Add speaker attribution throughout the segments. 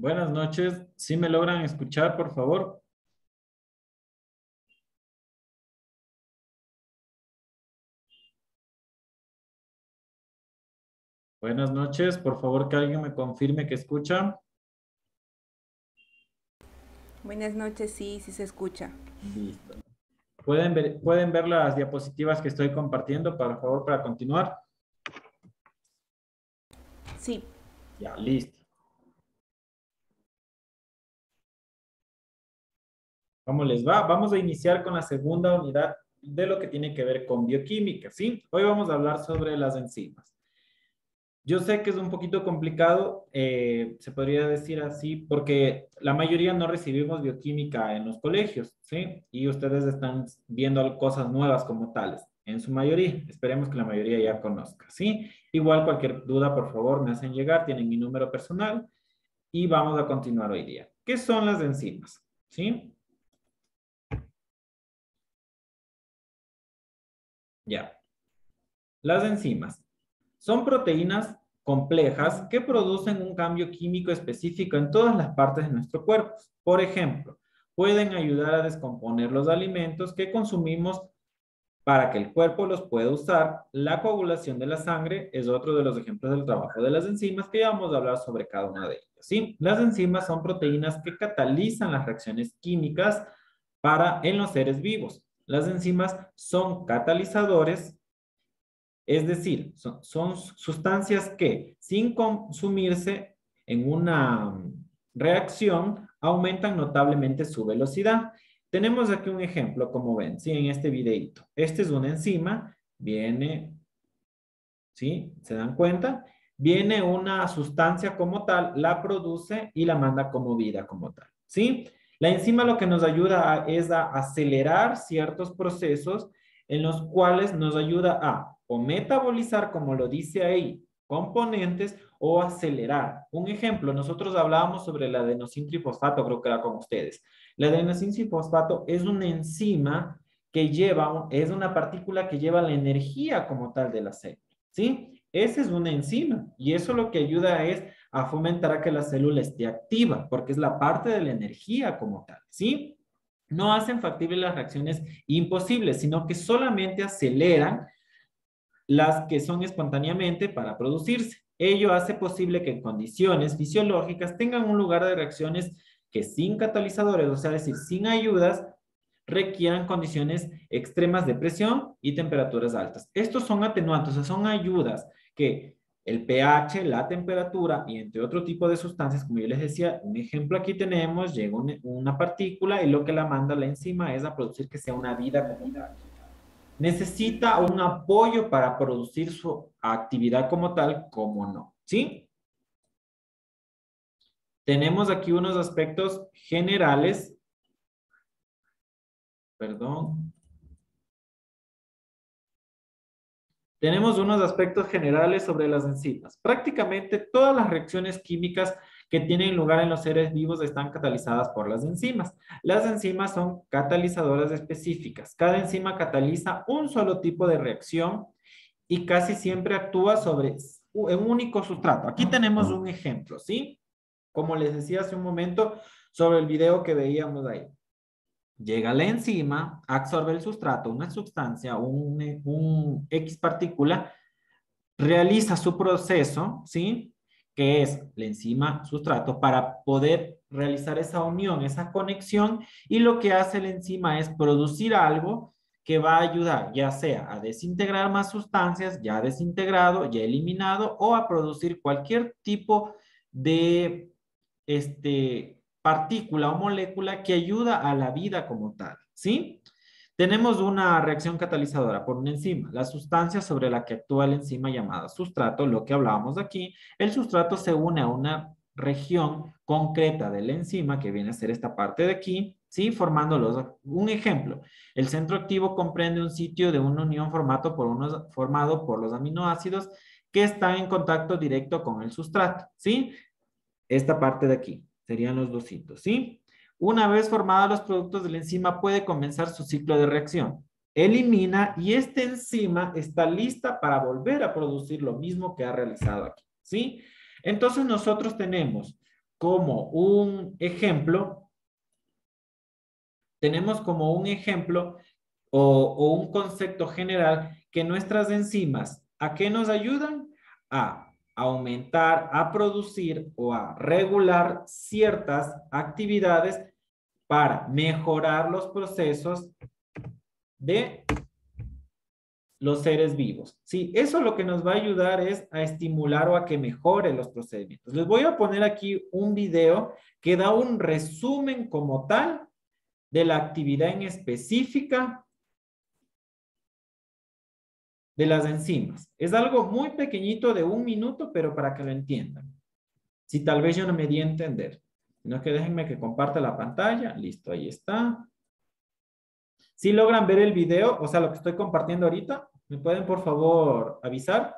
Speaker 1: Buenas noches. ¿Sí me logran escuchar, por favor? Buenas noches. Por favor, que alguien me confirme que escucha.
Speaker 2: Buenas noches, sí, sí se escucha.
Speaker 1: Listo. ¿Pueden ver las diapositivas que estoy compartiendo, por favor, para continuar?
Speaker 2: Sí,
Speaker 1: Ya, listo. ¿Cómo les va? Vamos a iniciar con la segunda unidad de lo que tiene que ver con bioquímica, ¿sí? Hoy vamos a hablar sobre las enzimas. Yo sé que es un poquito complicado, se podría decir así, porque la mayoría no recibimos bioquímica en los colegios, ¿sí? Y ustedes están viendo cosas nuevas como tales, en su mayoría. Esperemos que la mayoría ya conozca, ¿sí? Igual cualquier duda, por favor, me hacen llegar, tienen mi número personal y vamos a continuar hoy día. ¿Qué son las enzimas? ¿Sí? Ya. Las enzimas son proteínas complejas que producen un cambio químico específico en todas las partes de nuestro cuerpo. Por ejemplo, pueden ayudar a descomponer los alimentos que consumimos para que el cuerpo los pueda usar. La coagulación de la sangre es otro de los ejemplos del trabajo de las enzimas que ya vamos a hablar sobre cada una de ellas. ¿Sí? Las enzimas son proteínas que catalizan las reacciones químicas en los seres vivos. Las enzimas son catalizadores, es decir, son sustancias que sin consumirse en una reacción aumentan notablemente su velocidad. Tenemos aquí un ejemplo, como ven, ¿sí? En este videito. Este es una enzima, viene, ¿sí? ¿Se dan cuenta? Viene una sustancia como tal, la produce y la manda como vida como tal, ¿sí? La enzima lo que nos ayuda es a acelerar ciertos procesos en los cuales nos ayuda a o metabolizar, como lo dice ahí, componentes o acelerar. Un ejemplo, nosotros hablábamos sobre la adenosintrifosfato, creo que era con ustedes. La adenosintrifosfato es una enzima que es una partícula que lleva la energía como tal de la célula. ¿Sí? Esa es una enzima y eso lo que ayuda es a fomentar a que la célula esté activa, porque es la parte de la energía como tal, ¿sí? No hacen factibles las reacciones imposibles, sino que solamente aceleran las que son espontáneamente para producirse. Ello hace posible que en condiciones fisiológicas tengan un lugar de reacciones que sin catalizadores, o sea, decir, sin ayudas, requieran condiciones extremas de presión y temperaturas altas. Estos son atenuantes, o sea, son ayudas que el pH, la temperatura y entre otro tipo de sustancias, como yo les decía, un ejemplo aquí tenemos, llega una partícula y lo que la manda la enzima es a producir que sea una vida como tal. Necesita un apoyo para producir su actividad como tal, como no, ¿sí? Tenemos aquí unos aspectos generales, perdón. Tenemos unos aspectos generales sobre las enzimas. Prácticamente todas las reacciones químicas que tienen lugar en los seres vivos están catalizadas por las enzimas. Las enzimas son catalizadoras específicas. Cada enzima cataliza un solo tipo de reacción y casi siempre actúa sobre un único sustrato. Aquí tenemos un ejemplo, ¿sí? Como les decía hace un momento sobre el video que veíamos ahí. Llega la enzima, absorbe el sustrato, una sustancia, un X partícula, realiza su proceso, ¿sí? Que es la enzima sustrato para poder realizar esa unión, esa conexión, y lo que hace la enzima es producir algo que va a ayudar ya sea a desintegrar más sustancias, ya desintegrado, ya eliminado, o a producir cualquier tipo de partícula o molécula que ayuda a la vida como tal, ¿sí? Tenemos una reacción catalizadora por una enzima, la sustancia sobre la que actúa la enzima llamada sustrato, lo que hablábamos aquí. El sustrato se une a una región concreta de la enzima, que viene a ser esta parte de aquí, ¿sí? Un ejemplo, el centro activo comprende un sitio de una unión formado por los aminoácidos que están en contacto directo con el sustrato, ¿sí? Esta parte de aquí serían los dos hitos, ¿sí? Una vez formados los productos de la enzima puede comenzar su ciclo de reacción. Elimina y esta enzima está lista para volver a producir lo mismo que ha realizado aquí, ¿sí? Entonces nosotros tenemos como un ejemplo, tenemos como un ejemplo o un concepto general que nuestras enzimas, ¿a qué nos ayudan? A aumentar, a producir o a regular ciertas actividades para mejorar los procesos de los seres vivos. Sí, eso lo que nos va a ayudar es a estimular o a que mejore los procedimientos. Les voy a poner aquí un video que da un resumen como tal de la actividad en específica de las enzimas. Es algo muy pequeñito de 1 minuto, pero para que lo entiendan. Si tal vez yo no me di a entender. No es que déjenme que comparta la pantalla. Listo, ahí está. Si logran ver el video, o sea, lo que estoy compartiendo ahorita, ¿me pueden por favor avisar?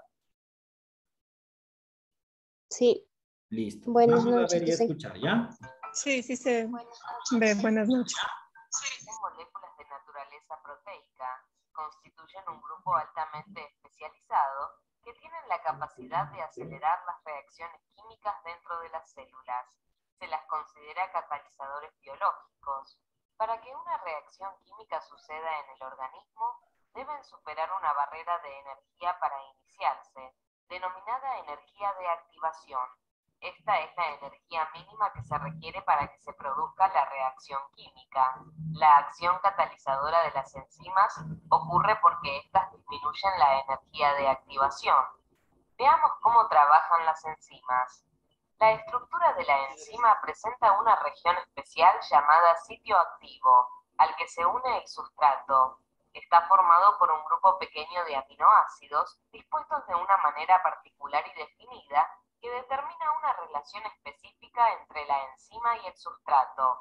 Speaker 3: Sí,
Speaker 1: Listo.
Speaker 3: buenas
Speaker 1: Vamos a
Speaker 3: noches.
Speaker 1: ver y escuchar, ¿ya?
Speaker 4: Sí, sí se ve. Buenas noches.
Speaker 5: Moléculas de naturaleza proteica constituyen un grupo altamente especializado que tienen la capacidad de acelerar las reacciones químicas dentro de las células. Se las considera catalizadores biológicos. Para que una reacción química suceda en el organismo, deben superar una barrera de energía para iniciarse, denominada energía de activación. Esta es la energía mínima que se requiere para que se produzca la reacción química. La acción catalizadora de las enzimas ocurre porque éstas disminuyen la energía de activación. Veamos cómo trabajan las enzimas. La estructura de la enzima presenta una región especial llamada sitio activo, al que se une el sustrato. Está formado por un grupo pequeño de aminoácidos dispuestos de una manera particular y definida que determina una relación específica entre la enzima y el sustrato.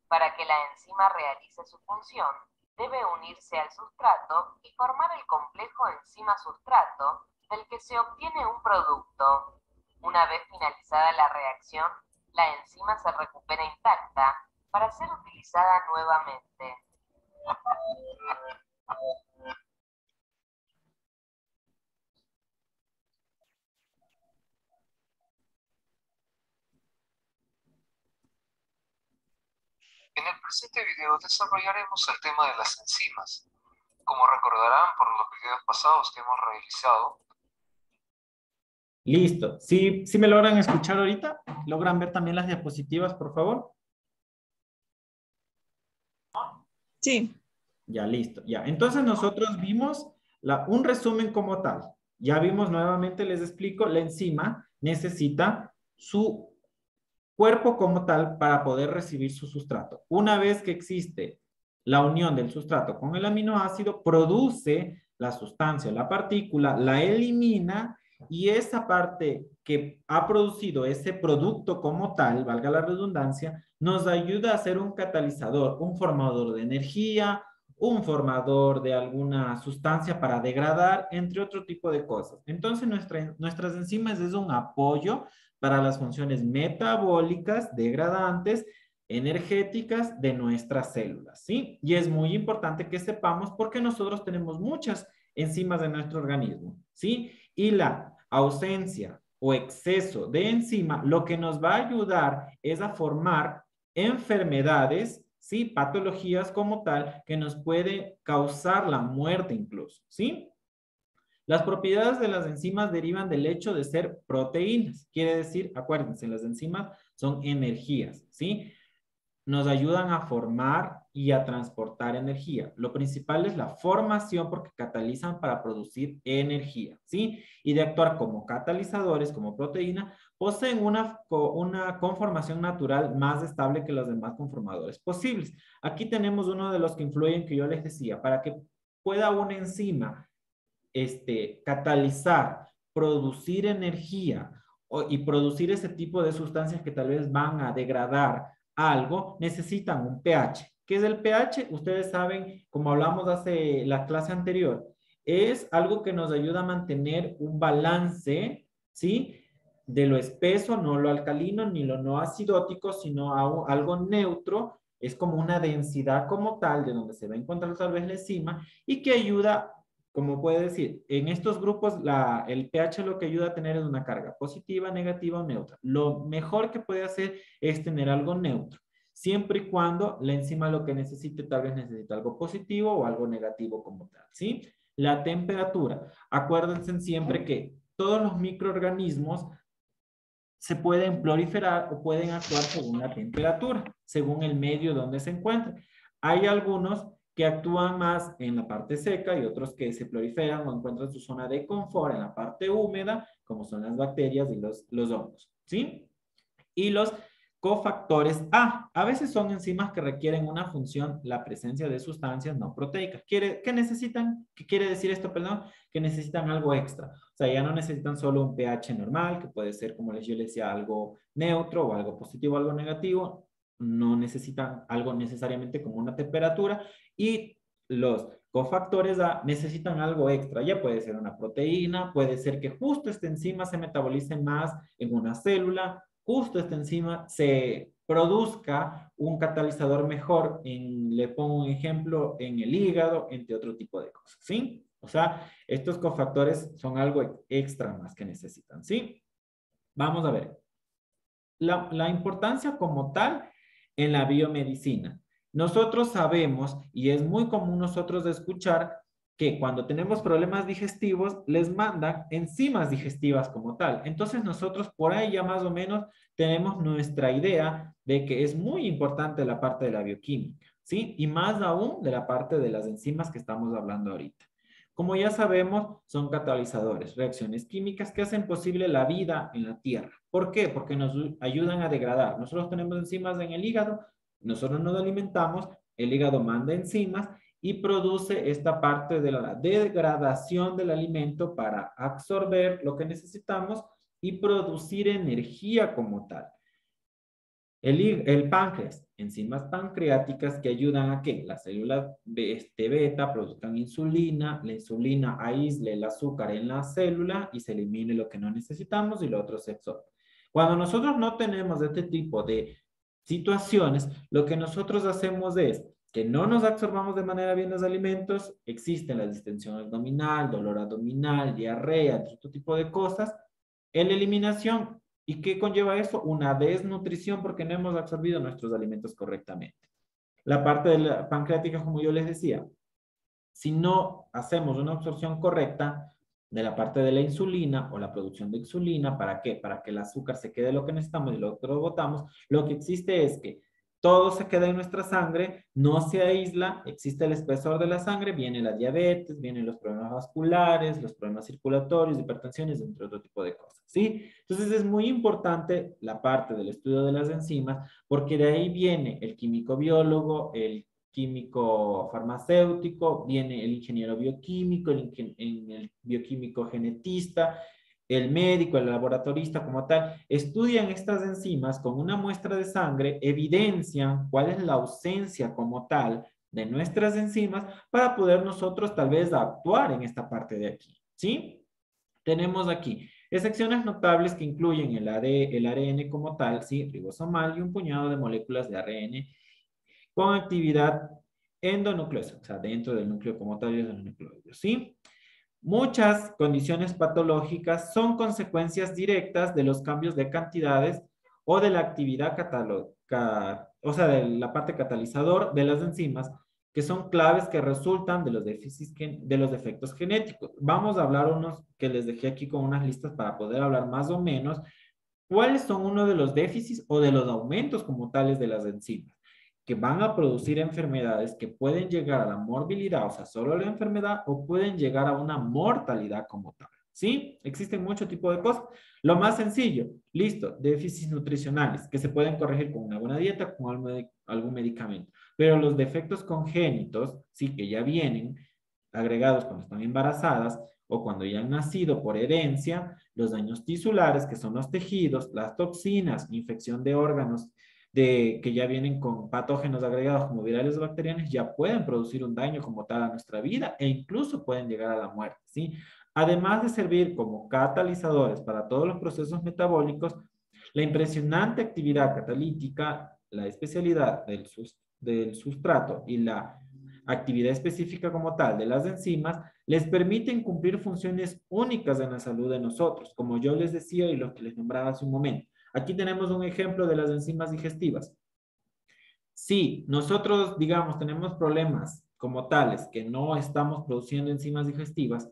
Speaker 5: Para que la enzima realice su función, debe unirse al sustrato y formar el complejo enzima-sustrato del que se obtiene un producto. Una vez finalizada la reacción, la enzima se recupera intacta para ser utilizada nuevamente.
Speaker 6: En el presente video desarrollaremos el tema de las enzimas. Como recordarán por los videos pasados que hemos realizado.
Speaker 1: Listo. ¿Sí me logran escuchar ahorita? ¿Logran ver también las diapositivas, por favor?
Speaker 4: Sí.
Speaker 1: Ya, listo. Ya. Entonces nosotros vimos un resumen como tal. Ya vimos nuevamente, les explico, la enzima necesita su cuerpo como tal para poder recibir su sustrato. Una vez que existe la unión del sustrato con el aminoácido, produce la sustancia, la partícula, la elimina y esa parte que ha producido ese producto como tal, valga la redundancia, nos ayuda a ser un catalizador, un formador de energía, un formador de alguna sustancia para degradar, entre otro tipo de cosas. Entonces, nuestras enzimas es un apoyo para las funciones metabólicas, degradantes, energéticas de nuestras células, ¿sí? Y es muy importante que sepamos porque nosotros tenemos muchas enzimas en nuestro organismo, ¿sí? Y la ausencia o exceso de enzima lo que nos va a ayudar es a formar enfermedades, ¿sí? Patologías como tal que nos puede causar la muerte incluso, ¿sí? Las propiedades de las enzimas derivan del hecho de ser proteínas. Quiere decir, acuérdense, las enzimas son energías, ¿sí? Nos ayudan a formar y a transportar energía. Lo principal es la formación porque catalizan para producir energía, ¿sí? Y de actuar como catalizadores, como proteína, poseen una conformación natural más estable que los demás conformadores posibles. Aquí tenemos uno de los que influyen que yo les decía. Para que pueda una enzima catalizar, producir energía y producir ese tipo de sustancias que tal vez van a degradar algo, necesitan un pH. ¿Qué es el pH? Ustedes saben, como hablamos hace la clase anterior, es algo que nos ayuda a mantener un balance, ¿sí? De lo espeso, no lo alcalino, ni lo no acidótico, sino algo neutro. Es como una densidad como tal, de donde se va a encontrar tal vez la enzima, y que ayuda como puede decir, en estos grupos el pH lo que ayuda a tener es una carga positiva, negativa o neutra. Lo mejor que puede hacer es tener algo neutro, siempre y cuando la enzima lo que necesite, tal vez necesita algo positivo o algo negativo como tal, ¿sí? La temperatura. Acuérdense siempre que todos los microorganismos se pueden proliferar o pueden actuar según la temperatura, según el medio donde se encuentren. Hay algunos que actúan más en la parte seca y otros que se proliferan o encuentran su zona de confort en la parte húmeda, como son las bacterias y los hongos, ¿sí? Y los cofactores A veces son enzimas que requieren una función, la presencia de sustancias no proteicas. ¿Qué necesitan? ¿Qué quiere decir esto, perdón? Que necesitan algo extra. O sea, ya no necesitan solo un pH normal, que puede ser, como yo les decía, algo neutro o algo positivo o algo negativo. No necesitan algo necesariamente como una temperatura. Y los cofactores A necesitan algo extra. Ya puede ser una proteína, puede ser que justo esta enzima se metabolice más en una célula, justo esta enzima se produzca un catalizador mejor, le pongo un ejemplo, en el hígado, entre otro tipo de cosas, ¿sí? O sea, estos cofactores son algo extra más que necesitan, ¿sí? Vamos a ver. La importancia como tal en la biomedicina. Nosotros sabemos, y es muy común nosotros escuchar, que cuando tenemos problemas digestivos, les mandan enzimas digestivas como tal. Entonces nosotros por ahí ya más o menos tenemos nuestra idea de que es muy importante la parte de la bioquímica, ¿sí? Y más aún de la parte de las enzimas que estamos hablando ahorita. Como ya sabemos, son catalizadores, reacciones químicas que hacen posible la vida en la Tierra. ¿Por qué? Porque nos ayudan a degradar. Nosotros tenemos enzimas en el hígado, nosotros nos alimentamos, el hígado manda enzimas y produce esta parte de la degradación del alimento para absorber lo que necesitamos y producir energía como tal. El páncreas, enzimas pancreáticas que ayudan a que las células beta produzcan insulina, la insulina aísle el azúcar en la célula y se elimine lo que no necesitamos y lo otro se absorbe. Cuando nosotros no tenemos este tipo de situaciones, lo que nosotros hacemos es que no nos absorbamos de manera bien los alimentos, existe la distensión abdominal, dolor abdominal, diarrea, otro tipo de cosas, en la eliminación. ¿Y qué conlleva eso? Una desnutrición porque no hemos absorbido nuestros alimentos correctamente. La parte de la pancreática, como yo les decía, si no hacemos una absorción correcta de la parte de la insulina o la producción de insulina, ¿para qué? Para que el azúcar se quede lo que necesitamos y lo otro botamos. Lo que existe es que todo se queda en nuestra sangre, no se aísla, existe el espesor de la sangre, viene la diabetes, vienen los problemas vasculares, los problemas circulatorios, hipertensiones, entre otro tipo de cosas, ¿sí? Entonces es muy importante la parte del estudio de las enzimas, porque de ahí viene el químico biólogo, el químico farmacéutico, viene el ingeniero bioquímico, el bioquímico genetista, el médico, el laboratorista como tal, estudian estas enzimas con una muestra de sangre, evidencian cuál es la ausencia como tal de nuestras enzimas para poder nosotros tal vez actuar en esta parte de aquí, ¿sí? Tenemos aquí excepciones notables que incluyen el ARN como tal, ¿sí? Ribosomal y un puñado de moléculas de ARN con actividad endonucleosa, o sea, dentro del núcleo como tal y del nucleoide, ¿sí? Muchas condiciones patológicas son consecuencias directas de los cambios de cantidades o de la actividad o sea, de la parte catalizador de las enzimas, que son claves que resultan de los defectos genéticos. Vamos a hablar unos que les dejé aquí con unas listas para poder hablar más o menos cuáles son uno de los déficits o de los aumentos como tales de las enzimas, que van a producir enfermedades que pueden llegar a la morbilidad, o sea, solo la enfermedad, o pueden llegar a una mortalidad como tal, ¿sí? Existen muchos tipos de cosas. Lo más sencillo, listo, déficits nutricionales, que se pueden corregir con una buena dieta, con algún medicamento. Pero los defectos congénitos, sí, que ya vienen agregados cuando están embarazadas, o cuando ya han nacido por herencia, los daños tisulares, que son los tejidos, las toxinas, infección de órganos, que ya vienen con patógenos agregados como virales o bacterianos, ya pueden producir un daño como tal a nuestra vida e incluso pueden llegar a la muerte, ¿sí? Además de servir como catalizadores para todos los procesos metabólicos, la impresionante actividad catalítica, la especialidad del sustrato y la actividad específica como tal de las enzimas Les permiten cumplir funciones únicas en la salud de nosotros, como yo les decía y lo que les nombraba hace un momento. Aquí tenemos un ejemplo de las enzimas digestivas. Si nosotros, digamos, tenemos problemas como tales que no estamos produciendo enzimas digestivas,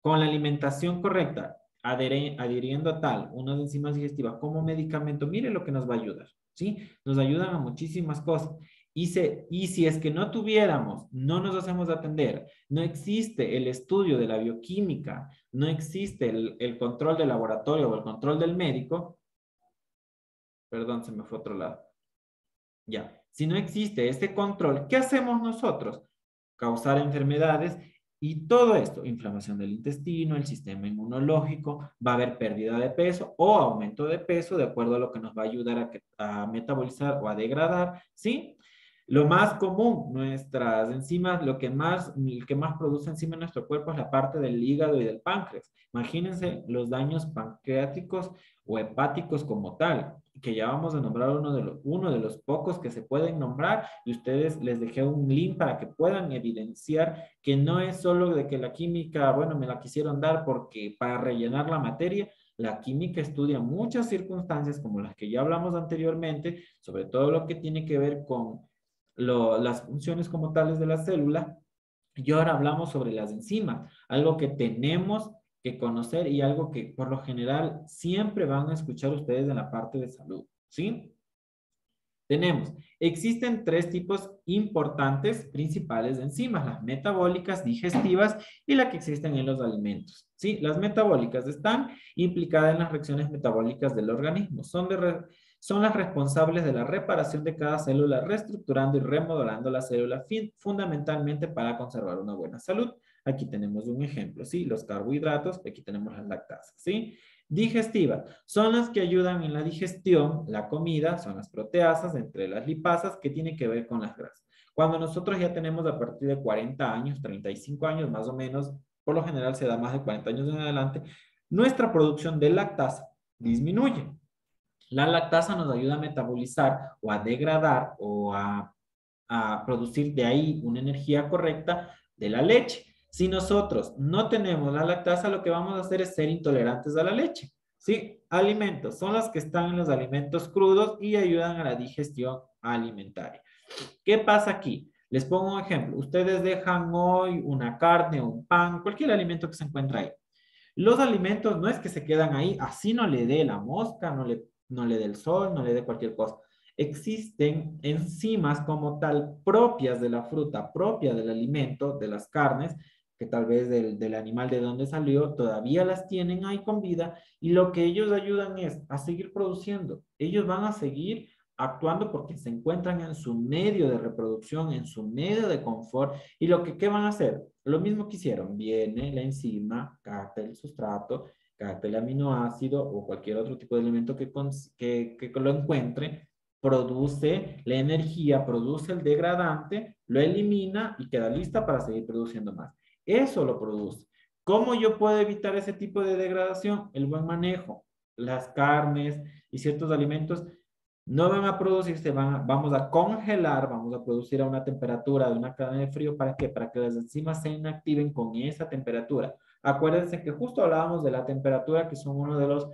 Speaker 1: con la alimentación correcta, adhiriendo a tal, unas enzimas digestivas como medicamento, mire lo que nos va a ayudar, ¿sí? Nos ayudan a muchísimas cosas. Y si es que no tuviéramos, no nos hacemos atender, no existe el estudio de la bioquímica, no existe el control del laboratorio o el control del médico, perdón, se me fue a otro lado. Ya, si no existe ese control, ¿qué hacemos nosotros? Causar enfermedades y todo esto, inflamación del intestino, el sistema inmunológico, va a haber pérdida de peso o aumento de peso de acuerdo a lo que nos va a ayudar a metabolizar o a degradar, ¿sí? Lo más común, nuestras enzimas, el que más produce enzima en nuestro cuerpo es la parte del hígado y del páncreas. Imagínense los daños pancreáticos o hepáticos como tal, que ya vamos a nombrar uno de los pocos que se pueden nombrar, y ustedes les dejé un link para que puedan evidenciar que no es solo de que la química, bueno, me la quisieron dar porque para rellenar la materia. La química estudia muchas circunstancias como las que ya hablamos anteriormente, sobre todo lo que tiene que ver con las funciones como tales de la célula. Y ahora hablamos sobre las enzimas, algo que tenemos que conocer y algo que por lo general siempre van a escuchar ustedes en la parte de salud, ¿sí? Existen tres tipos importantes principales de enzimas, las metabólicas, digestivas y las que existen en los alimentos, ¿sí? Las metabólicas están implicadas en las reacciones metabólicas del organismo, son las responsables de la reparación de cada célula, reestructurando y remodelando la célula fundamentalmente para conservar una buena salud. Aquí tenemos un ejemplo, ¿sí? Los carbohidratos, aquí tenemos las lactasas, ¿sí? Digestivas, son las que ayudan en la digestión, la comida, son las proteasas, entre las lipasas, que tienen que ver con las grasas. Cuando nosotros ya tenemos a partir de 40 años, 35 años más o menos, por lo general se da más de 40 años en adelante, nuestra producción de lactasa disminuye. La lactasa nos ayuda a metabolizar o a degradar o a producir de ahí una energía correcta de la leche. Si nosotros no tenemos la lactasa, lo que vamos a hacer es ser intolerantes a la leche. ¿Sí? Alimentos son los que están en los alimentos crudos y ayudan a la digestión alimentaria. ¿Qué pasa aquí? Les pongo un ejemplo. Ustedes dejan hoy una carne, un pan, cualquier alimento que se encuentre ahí. Los alimentos no es que se quedan ahí, así no le dé la mosca, no le dé el sol, no le dé cualquier cosa. Existen enzimas como tal propias de la fruta, propia del alimento, de las carnes, que tal vez del animal de donde salió, todavía las tienen ahí con vida, y lo que ellos ayudan es a seguir produciendo. Ellos van a seguir actuando porque se encuentran en su medio de reproducción, en su medio de confort, y ¿qué van a hacer? Lo mismo que hicieron, viene la enzima, capta el sustrato, capta el aminoácido o cualquier otro tipo de elemento que lo encuentre, produce la energía, produce el degradante, lo elimina y queda lista para seguir produciendo más. Eso lo produce. ¿Cómo yo puedo evitar ese tipo de degradación? El buen manejo. Las carnes y ciertos alimentos no van a producirse, vamos a congelar, vamos a producir a una temperatura de una cadena de frío. ¿Para qué? Para que las enzimas se inactiven con esa temperatura. Acuérdense que justo hablábamos de la temperatura, que son uno de los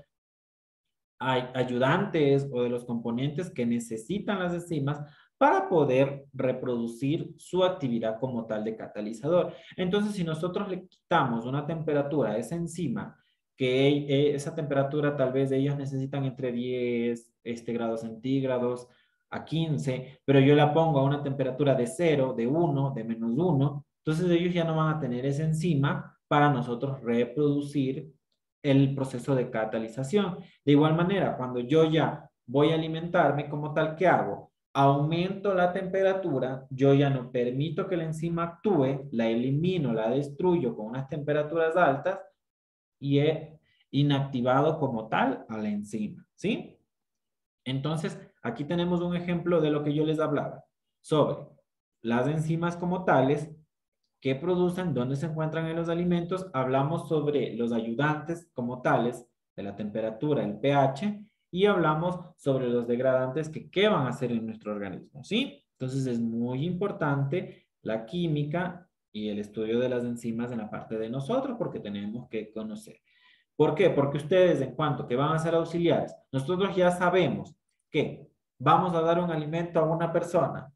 Speaker 1: ayudantes o de los componentes que necesitan las enzimas para poder reproducir su actividad como tal de catalizador. Entonces, si nosotros le quitamos una temperatura a esa enzima, que esa temperatura tal vez ellos necesitan entre 10 grados centígrados a 15, pero yo la pongo a una temperatura de 0, de 1, de -1, entonces ellos ya no van a tener esa enzima para nosotros reproducir el proceso de catalización. De igual manera, cuando yo ya voy a alimentarme como tal, ¿qué hago? Aumento la temperatura, yo ya no permito que la enzima actúe, la elimino, la destruyo con unas temperaturas altas y he inactivado como tal a la enzima, ¿sí? Entonces, aquí tenemos un ejemplo de lo que yo les hablaba sobre las enzimas como tales, qué producen, dónde se encuentran en los alimentos. Hablamos sobre los ayudantes como tales, de la temperatura, el pH, y hablamos sobre los degradantes que qué van a hacer en nuestro organismo, ¿sí? Entonces es muy importante la química y el estudio de las enzimas en la parte de nosotros, porque tenemos que conocer. ¿Por qué? Porque ustedes, en cuanto que van a ser auxiliares, nosotros ya sabemos que vamos a dar un alimento a una persona.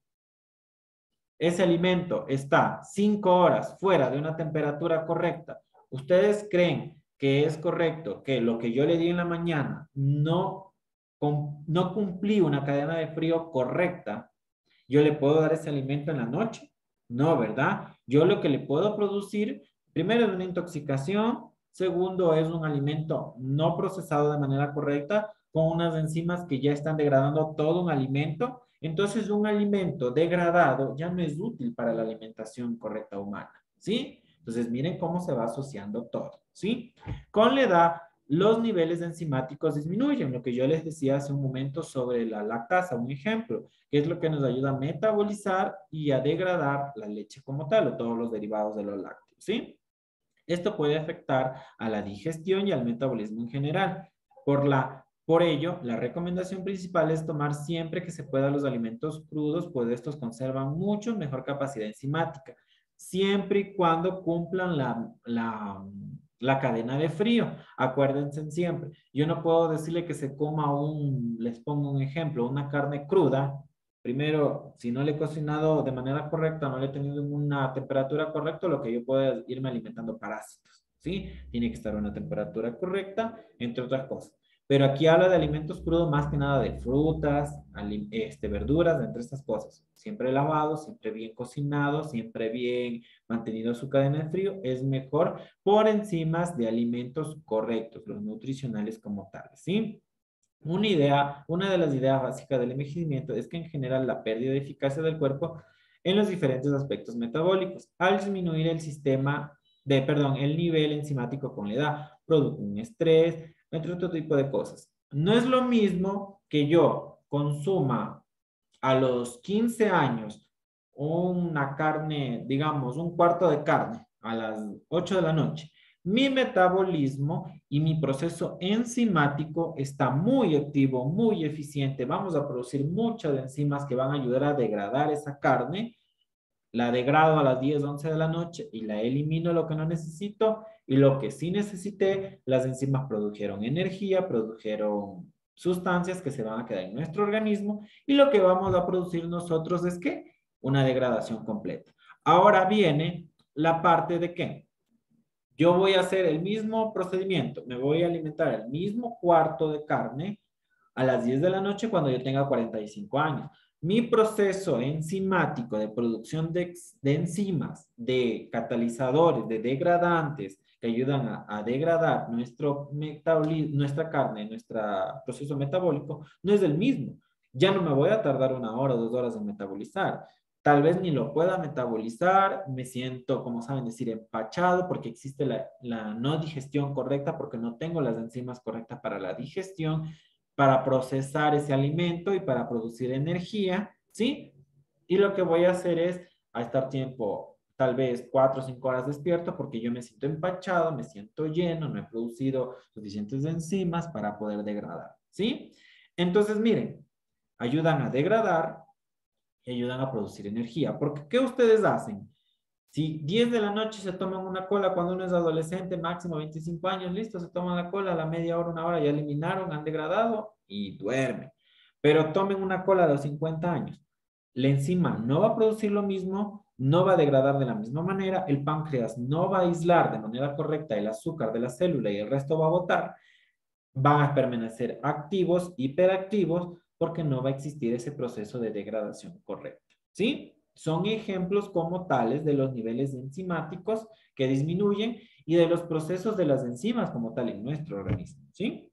Speaker 1: Ese alimento está 5 horas fuera de una temperatura correcta. ¿Ustedes creen que es correcto que lo que yo le di en la mañana no cumplí una cadena de frío correcta? ¿Yo le puedo dar ese alimento en la noche? No, ¿verdad? Yo lo que le puedo producir, primero es una intoxicación, segundo es un alimento no procesado de manera correcta, con unas enzimas que ya están degradando todo un alimento. Entonces, un alimento degradado ya no es útil para la alimentación correcta humana, ¿sí? Entonces, miren cómo se va asociando todo, ¿sí? Con la edad, los niveles enzimáticos disminuyen, lo que yo les decía hace un momento sobre la lactasa, un ejemplo, que es lo que nos ayuda a metabolizar y a degradar la leche como tal, o todos los derivados de los lácteos, ¿sí? Esto puede afectar a la digestión y al metabolismo en general. Por ello, la recomendación principal es tomar siempre que se pueda los alimentos crudos, pues estos conservan mucho mejor capacidad enzimática, siempre y cuando cumplan la cadena de frío. Acuérdense siempre, yo no puedo decirle que se coma les pongo un ejemplo, una carne cruda. Primero, si no le he cocinado de manera correcta, no le he tenido en una temperatura correcta, lo que yo puedo es irme alimentando parásitos, ¿sí? Tiene que estar a una temperatura correcta, entre otras cosas. Pero aquí habla de alimentos crudos, más que nada de frutas, verduras, entre estas cosas. Siempre lavado, siempre bien cocinado, siempre bien mantenido su cadena de frío, es mejor por encima de alimentos correctos, los nutricionales como tales, ¿sí? Una de las ideas básicas del envejecimiento es que en general la pérdida de eficacia del cuerpo en los diferentes aspectos metabólicos, al disminuir el nivel enzimático con la edad, produce un estrés, entre otro tipo de cosas. No es lo mismo que yo consuma a los 15 años una carne, digamos, un cuarto de carne a las 8 de la noche. Mi metabolismo y mi proceso enzimático está muy activo, muy eficiente. Vamos a producir muchas enzimas que van a ayudar a degradar esa carne. La degrado a las 10, 11 de la noche y la elimino lo que no necesito, y lo que sí necesité, las enzimas produjeron energía, produjeron sustancias que se van a quedar en nuestro organismo, y lo que vamos a producir nosotros es ¿qué? Una degradación completa. Ahora viene la parte de ¿qué? Yo voy a hacer el mismo procedimiento, me voy a alimentar el mismo cuarto de carne a las 10 de la noche cuando yo tenga 45 años. Mi proceso enzimático de producción de enzimas, de catalizadores, de degradantes que ayudan a degradar nuestra carne, nuestro proceso metabólico, no es el mismo. Ya no me voy a tardar 1 hora o 2 horas en metabolizar. Tal vez ni lo pueda metabolizar, me siento, como saben decir, empachado porque existe la no digestión correcta, porque no tengo las enzimas correctas para la digestión, para procesar ese alimento y para producir energía, ¿sí? Y lo que voy a hacer es a estar tiempo, tal vez 4 o 5 horas despierto, porque yo me siento empachado, me siento lleno, no he producido suficientes enzimas para poder degradar, ¿sí? Entonces, miren, ayudan a degradar y ayudan a producir energía. Porque, ¿qué ustedes hacen? Si 10 de la noche se toman una cola cuando uno es adolescente, máximo 25 años, listo, se toman la cola a la media hora, 1 hora, ya eliminaron, han degradado y duermen. Pero tomen una cola de los 50 años. La enzima no va a producir lo mismo, no va a degradar de la misma manera, el páncreas no va a aislar de manera correcta el azúcar de la célula y el resto va a botar. Van a permanecer activos, hiperactivos, porque no va a existir ese proceso de degradación correcta, ¿sí? Son ejemplos como tales de los niveles enzimáticos que disminuyen y de los procesos de las enzimas como tal en nuestro organismo, ¿sí?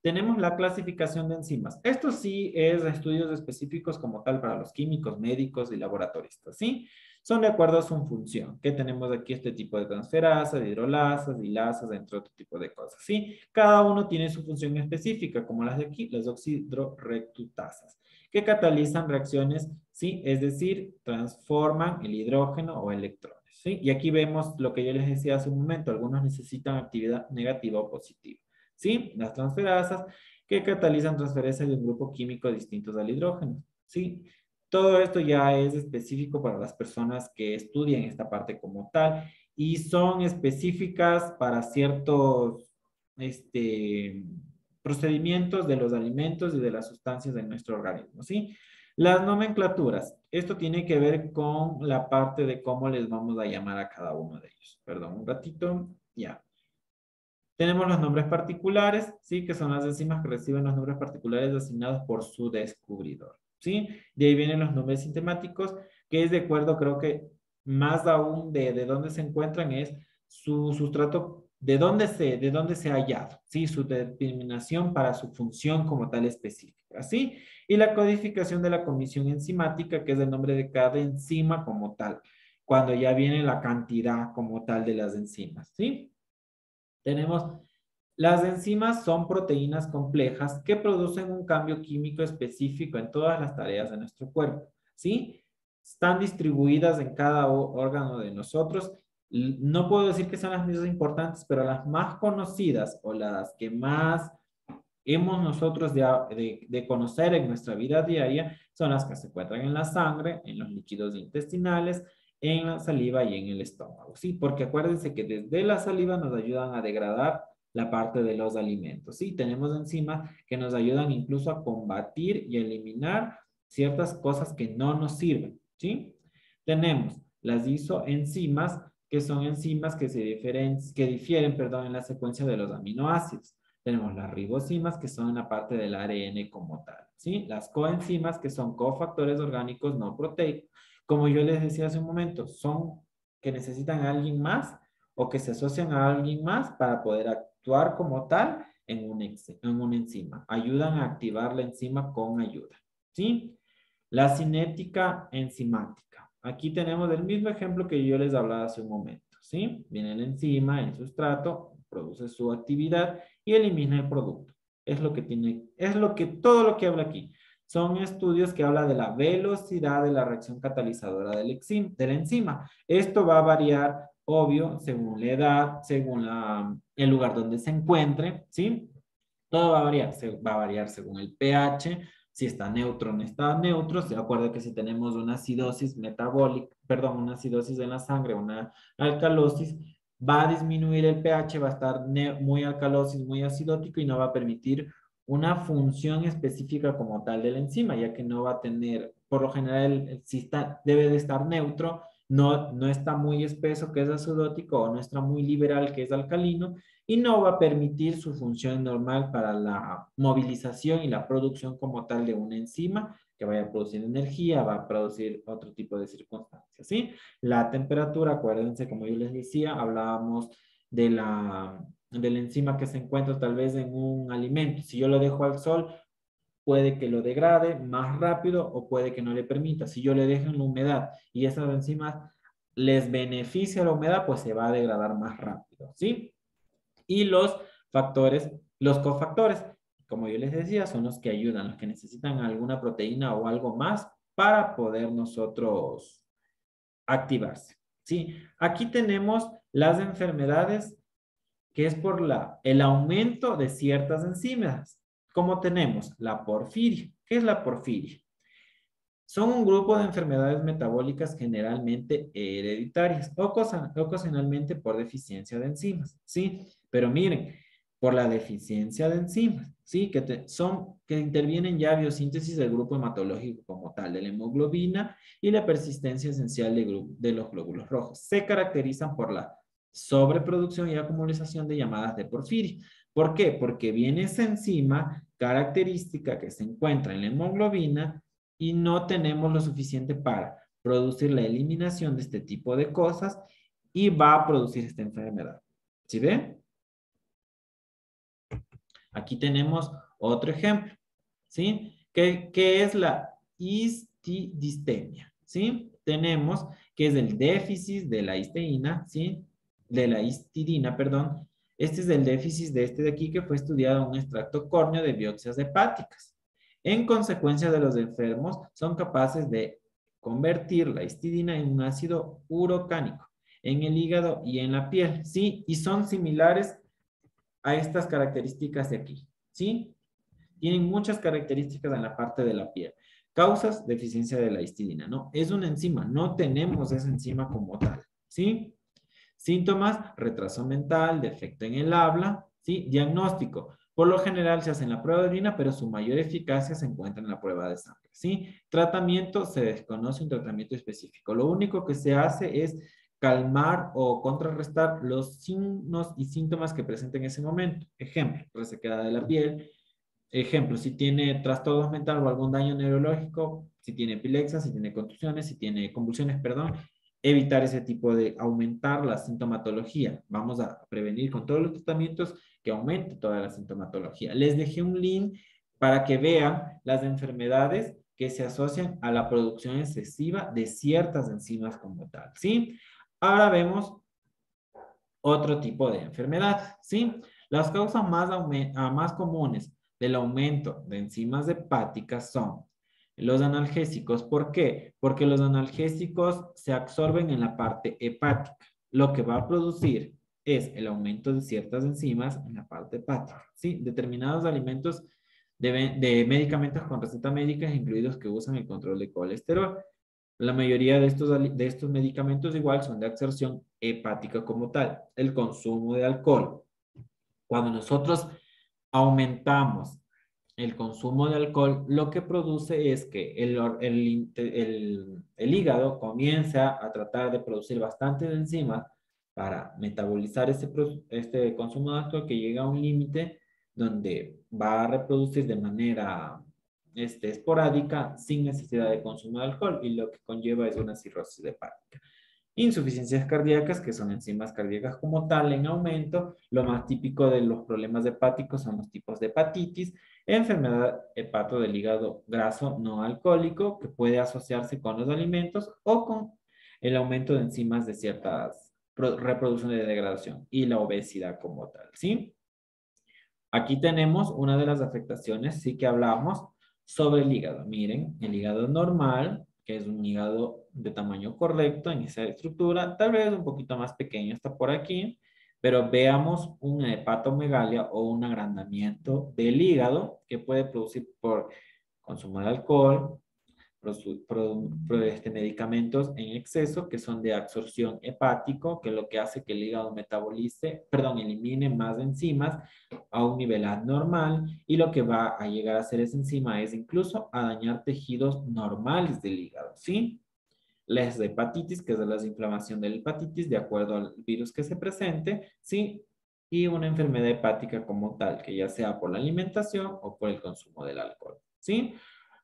Speaker 1: Tenemos la clasificación de enzimas. Esto sí es estudios específicos como tal para los químicos, médicos y laboratoristas, ¿sí? Son de acuerdo a su función, que tenemos aquí este tipo de transferasas, hidrolasas, dilasas, entre otro tipo de cosas, ¿sí? Cada uno tiene su función específica, como las de aquí, las oxidrorectutasas, que catalizan reacciones, ¿sí? Es decir, transforman el hidrógeno o electrones, ¿sí? Y aquí vemos lo que yo les decía hace un momento, algunos necesitan actividad negativa o positiva, ¿sí? Las transferasas que catalizan transferencia de un grupo químico distintos al hidrógeno, ¿sí? todo esto ya es específico para las personas que estudian esta parte como tal y son específicas para ciertos procedimientos de los alimentos y de las sustancias de nuestro organismo, ¿sí? Las nomenclaturas. Esto tiene que ver con la parte de cómo les vamos a llamar a cada uno de ellos. Perdón, un ratito. Ya. Tenemos los nombres particulares, ¿sí? Que son las enzimas que reciben los nombres particulares asignados por su descubridor, ¿sí? De ahí vienen los nombres sintemáticos, que es de acuerdo, creo que más aún de dónde se encuentran es su sustrato, de dónde se ha hallado, ¿sí? Su determinación para su función como tal específica, ¿sí? Y la codificación de la comisión enzimática, que es el nombre de cada enzima como tal, cuando ya viene la cantidad como tal de las enzimas, ¿sí? Tenemos, las enzimas son proteínas complejas que producen un cambio químico específico en todas las tareas de nuestro cuerpo, ¿sí? Están distribuidas en cada órgano de nosotros. No puedo decir que sean las más importantes, pero las más conocidas o las que más hemos nosotros de conocer en nuestra vida diaria son las que se encuentran en la sangre, en los líquidos intestinales, en la saliva y en el estómago, ¿sí? Porque acuérdense que desde la saliva nos ayudan a degradar la parte de los alimentos, ¿sí? Tenemos enzimas que nos ayudan incluso a combatir y eliminar ciertas cosas que no nos sirven, ¿sí? Tenemos las isoenzimas, que son enzimas que difieren, perdón, en la secuencia de los aminoácidos. Tenemos las ribozimas, que son en la parte del ARN como tal, ¿sí? Las coenzimas, que son cofactores orgánicos no proteicos. Como yo les decía hace un momento, son que necesitan a alguien más o que se asocian a alguien más para poder actuar como tal en una enzima. Ayudan a activar la enzima con ayuda, ¿sí? La cinética enzimática. Aquí tenemos el mismo ejemplo que yo les hablaba hace un momento, ¿sí? Viene la enzima, el sustrato, produce su actividad y elimina el producto. Es lo que todo lo que habla aquí. Son estudios que hablan de la velocidad de la reacción catalizadora de la enzima. Esto va a variar, obvio, según la edad, según el lugar donde se encuentre, ¿sí? Todo va a variar según el pH, si está neutro o no está neutro. Se acuerda que si tenemos una acidosis metabólica, perdón, una acidosis en la sangre, una alcalosis, va a disminuir el pH, va a estar muy alcalosis, muy acidótico y no va a permitir una función específica como tal de la enzima, ya que no va a tener, por lo general, si debe de estar neutro, no está muy espeso, que es acidótico, o no está muy liberal, que es alcalino, y no va a permitir su función normal para la movilización y la producción como tal de una enzima que vaya a producir energía, va a producir otro tipo de circunstancias, ¿sí? La temperatura, acuérdense, como yo les decía, hablábamos de la enzima que se encuentra tal vez en un alimento. Si yo lo dejo al sol, puede que lo degrade más rápido o puede que no le permita. Si yo le dejo en la humedad y esas enzimas les beneficia la humedad, pues se va a degradar más rápido, ¿sí? Y los cofactores, como yo les decía, son los que ayudan, los que necesitan alguna proteína o algo más para poder nosotros activarse, ¿sí? Aquí tenemos las enfermedades que es por el aumento de ciertas enzimas, como tenemos la porfiria. ¿Qué es la porfiria? Son un grupo de enfermedades metabólicas generalmente hereditarias, ocasionalmente por deficiencia de enzimas, ¿sí? Pero miren, por la deficiencia de enzimas, ¿sí? Que intervienen ya biosíntesis del grupo hematológico como tal, de la hemoglobina y la persistencia esencial de los glóbulos rojos. Se caracterizan por la sobreproducción y acumulación de llamadas de porfiria. ¿Por qué? Porque viene esa enzima característica que se encuentra en la hemoglobina y no tenemos lo suficiente para producir la eliminación de este tipo de cosas y va a producir esta enfermedad. ¿Sí ven? Aquí tenemos otro ejemplo, ¿sí? ¿Qué es la histidistemia? ¿Sí? Tenemos que es el déficit de la histeína, ¿sí? De la histidina, perdón. Este es el déficit de este de aquí que fue estudiado en un extracto córneo de biopsias hepáticas. En consecuencia de los enfermos, son capaces de convertir la histidina en un ácido urocánico en el hígado y en la piel, ¿sí? Y son similares a estas características de aquí, ¿sí? Tienen muchas características en la parte de la piel. Causas, deficiencia de la histidina, ¿no? Es una enzima, no tenemos esa enzima como tal, ¿sí? Síntomas, retraso mental, defecto en el habla, ¿sí? Diagnóstico. Por lo general se hace en la prueba de orina, pero su mayor eficacia se encuentra en la prueba de sangre, ¿sí? Tratamiento, se desconoce un tratamiento específico. Lo único que se hace es calmar o contrarrestar los signos y síntomas que presenten en ese momento. Ejemplo, resequedad de la piel. Ejemplo, si tiene trastornos mentales o algún daño neurológico, si tiene epilepsia, si tiene contusiones, si tiene convulsiones, perdón, evitar ese tipo de aumentar la sintomatología. Vamos a prevenir con todos los tratamientos que aumente toda la sintomatología. Les dejé un link para que vean las enfermedades que se asocian a la producción excesiva de ciertas enzimas como tal, ¿sí? Ahora vemos otro tipo de enfermedad, ¿sí? Las causas más comunes del aumento de enzimas hepáticas son los analgésicos. ¿Por qué? Porque los analgésicos se absorben en la parte hepática. Lo que va a producir es el aumento de ciertas enzimas en la parte hepática, ¿sí? Determinados alimentos de medicamentos con receta médica, incluidos que usan el control de colesterol. La mayoría de estos medicamentos igual son de absorción hepática como tal. El consumo de alcohol. Cuando nosotros aumentamos el consumo de alcohol, lo que produce es que el hígado comienza a tratar de producir bastantes enzimas para metabolizar este consumo de alcohol que llega a un límite donde va a reproducir de manera esporádica sin necesidad de consumo de alcohol y lo que conlleva es una cirrosis hepática. Insuficiencias cardíacas, que son enzimas cardíacas como tal en aumento. Lo más típico de los problemas hepáticos son los tipos de hepatitis, enfermedad hepato del hígado graso no alcohólico, que puede asociarse con los alimentos o con el aumento de enzimas de ciertas reproducciones de degradación y la obesidad como tal, ¿sí? Aquí tenemos una de las afectaciones, sí que hablamos sobre el hígado. Miren, el hígado normal, que es un hígado de tamaño correcto en esa estructura, tal vez un poquito más pequeño está por aquí, pero veamos una hepatomegalia o un agrandamiento del hígado que puede producir por consumo de alcohol, medicamentos en exceso que son de absorción hepático, que lo que hace que el hígado elimine más enzimas a un nivel anormal y lo que va a llegar a hacer esa enzima es incluso a dañar tejidos normales del hígado, ¿sí? Las hepatitis, que es la inflamación de la hepatitis de acuerdo al virus que se presente, ¿sí? Y una enfermedad hepática como tal, que ya sea por la alimentación o por el consumo del alcohol, ¿sí?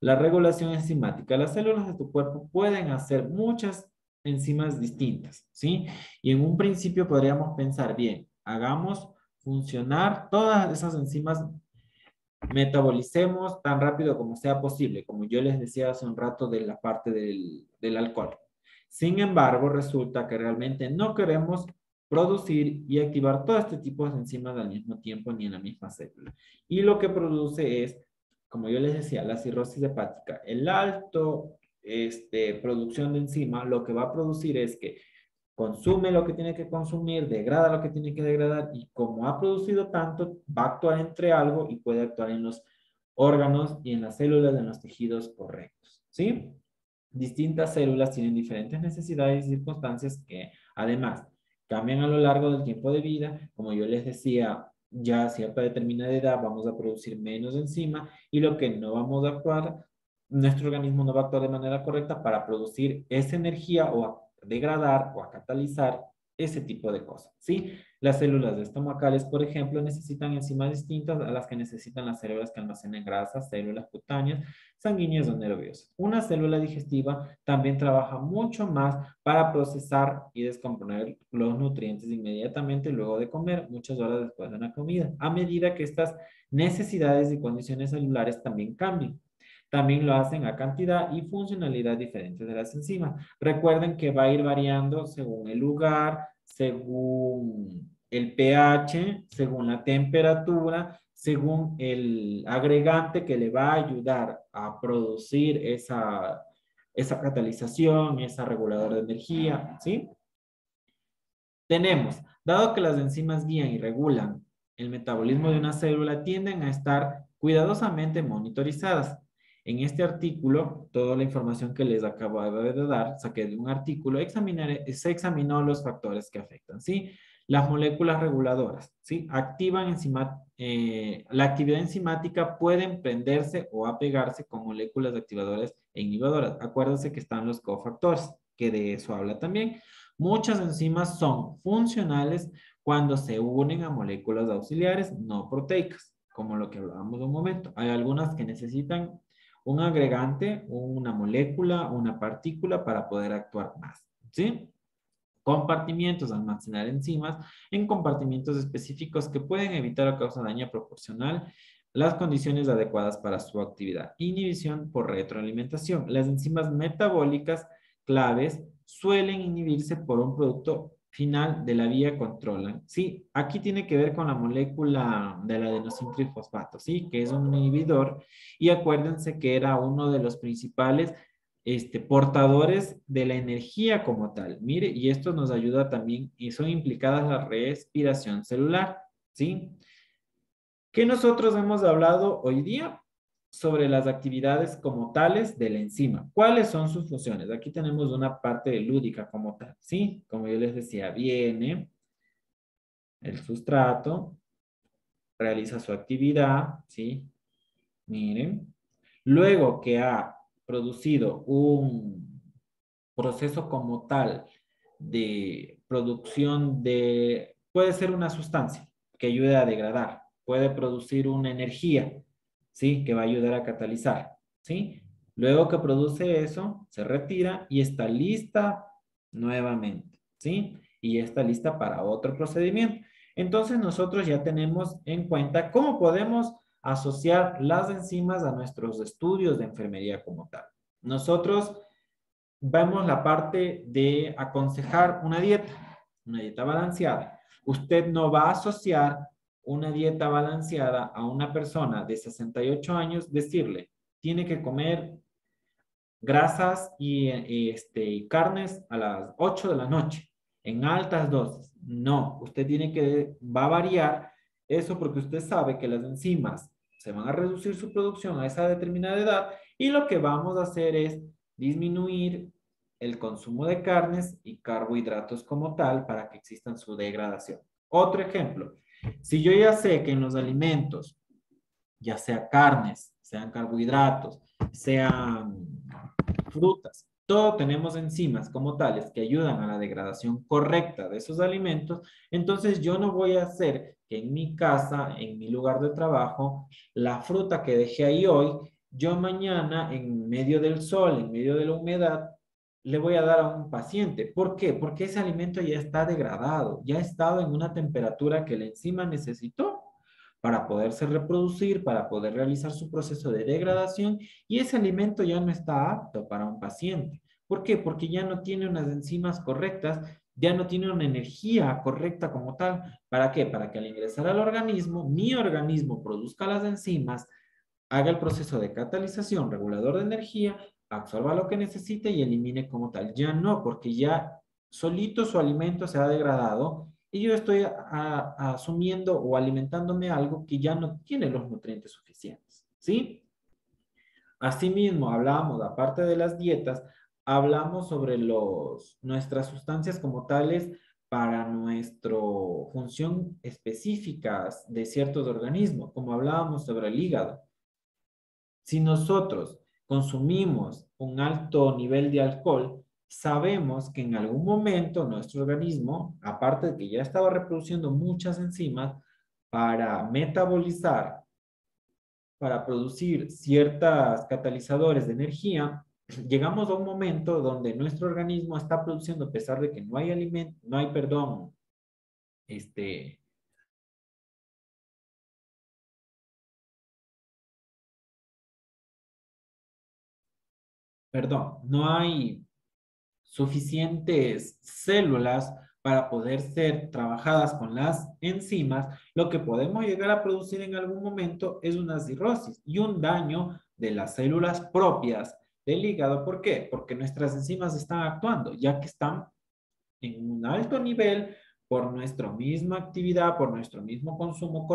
Speaker 1: La regulación enzimática. Las células de tu cuerpo pueden hacer muchas enzimas distintas, ¿sí? Y en un principio podríamos pensar, bien, hagamos funcionar todas esas enzimas, metabolicemos tan rápido como sea posible, como yo les decía hace un rato de la parte del alcohol. Sin embargo, resulta que realmente no queremos producir y activar todo este tipo de enzimas al mismo tiempo ni en la misma célula. Y lo que produce es, como yo les decía, la cirrosis hepática. El alto producción de enzima lo que va a producir es que consume lo que tiene que consumir, degrada lo que tiene que degradar y como ha producido tanto, va a actuar entre algo y puede actuar en los órganos y en las células, en los tejidos correctos, ¿sí? Distintas células tienen diferentes necesidades y circunstancias que además cambian a lo largo del tiempo de vida. Como yo les decía, ya a cierta determinada edad vamos a producir menos enzima y lo que no vamos a actuar, nuestro organismo no va a actuar de manera correcta para producir esa energía o a degradar o a catalizar ese tipo de cosas, ¿sí? Las células estomacales, por ejemplo, necesitan enzimas distintas a las que necesitan las células que almacenan grasas, células cutáneas, sanguíneas o nerviosas. Una célula digestiva también trabaja mucho más para procesar y descomponer los nutrientes inmediatamente luego de comer, muchas horas después de una comida, a medida que estas necesidades y condiciones celulares también cambian. También lo hacen a cantidad y funcionalidad diferentes de las enzimas. Recuerden que va a ir variando según el lugar, según el pH, según la temperatura, según el agregante que le va a ayudar a producir esa catalización, esa reguladora de energía, ¿sí? Tenemos, dado que las enzimas guían y regulan el metabolismo de una célula, tienden a estar cuidadosamente monitorizadas. En este artículo, toda la información que les acabo de dar, saqué de un artículo, se examinó los factores que afectan, ¿sí? Las moléculas reguladoras, ¿sí? La actividad enzimática puede emprenderse o apegarse con moléculas activadoras e inhibidoras. Acuérdense que están los cofactores, que de eso habla también. Muchas enzimas son funcionales cuando se unen a moléculas auxiliares no proteicas, como lo que hablábamos de un momento. Hay algunas que necesitan un agregante, una molécula, una partícula para poder actuar más, ¿sí? Compartimientos, almacenar enzimas en compartimientos específicos que pueden evitar o causar daño proporcional las condiciones adecuadas para su actividad. Inhibición por retroalimentación. Las enzimas metabólicas claves suelen inhibirse por un producto final de la vía controlan. Sí, aquí tiene que ver con la molécula del adenosintrifosfato, ¿sí? Que es un inhibidor. Y acuérdense que era uno de los principales portadores de la energía como tal. Mire, y esto nos ayuda también, y son implicadas la respiración celular, ¿sí? ¿Qué nosotros hemos hablado hoy día? Sobre las actividades como tales de la enzima. ¿Cuáles son sus funciones? Aquí tenemos una parte lúdica como tal, ¿sí? Como yo les decía, viene el sustrato, realiza su actividad, ¿sí? Miren. Luego que ha producido un proceso como tal de producción de, puede ser una sustancia que ayude a degradar, puede producir una energía, ¿sí? Que va a ayudar a catalizar, ¿sí? Luego que produce eso, se retira y está lista nuevamente, ¿sí? Y está lista para otro procedimiento. Entonces nosotros ya tenemos en cuenta cómo podemos asociar las enzimas a nuestros estudios de enfermería como tal. Nosotros vemos la parte de aconsejar una dieta balanceada. Usted no va a asociar una dieta balanceada a una persona de 68 años, decirle, tiene que comer grasas y carnes a las 8 de la noche, en altas dosis. No, usted va a variar eso porque usted sabe que las enzimas se van a reducir su producción a esa determinada edad y lo que vamos a hacer es disminuir el consumo de carnes y carbohidratos como tal para que existan su degradación. Otro ejemplo, si yo ya sé que en los alimentos, ya sea carnes, sean carbohidratos, sean frutas, todo tenemos enzimas como tales que ayudan a la degradación correcta de esos alimentos, entonces yo no voy a hacer que en mi casa, en mi lugar de trabajo, la fruta que dejé ahí hoy, yo mañana en medio del sol, en medio de la humedad, le voy a dar a un paciente. ¿Por qué? Porque ese alimento ya está degradado, ya ha estado en una temperatura que la enzima necesitó para poderse reproducir, para poder realizar su proceso de degradación y ese alimento ya no está apto para un paciente. ¿Por qué? Porque ya no tiene unas enzimas correctas, ya no tiene una energía correcta como tal. ¿Para qué? Para que al ingresar al organismo, mi organismo produzca las enzimas, haga el proceso de catalización, regulador de energía, absorba lo que necesite y elimine como tal. Ya no, porque ya solito su alimento se ha degradado y yo estoy asumiendo o alimentándome algo que ya no tiene los nutrientes suficientes, ¿sí? Asimismo, hablamos, aparte de las dietas, hablamos sobre nuestras sustancias como tales para nuestra función específicas de ciertos organismos, como hablábamos sobre el hígado. Si nosotros consumimos un alto nivel de alcohol, sabemos que en algún momento nuestro organismo, aparte de que ya estaba reproduciendo muchas enzimas para metabolizar, para producir ciertos catalizadores de energía, llegamos a un momento donde nuestro organismo está produciendo, a pesar de que no hay alimento, no hay, perdón, no hay suficientes células para poder ser trabajadas con las enzimas, lo que podemos llegar a producir en algún momento es una cirrosis y un daño de las células propias del hígado. ¿Por qué? Porque nuestras enzimas están actuando, ya que están en un alto nivel por nuestra misma actividad, por nuestro mismo consumo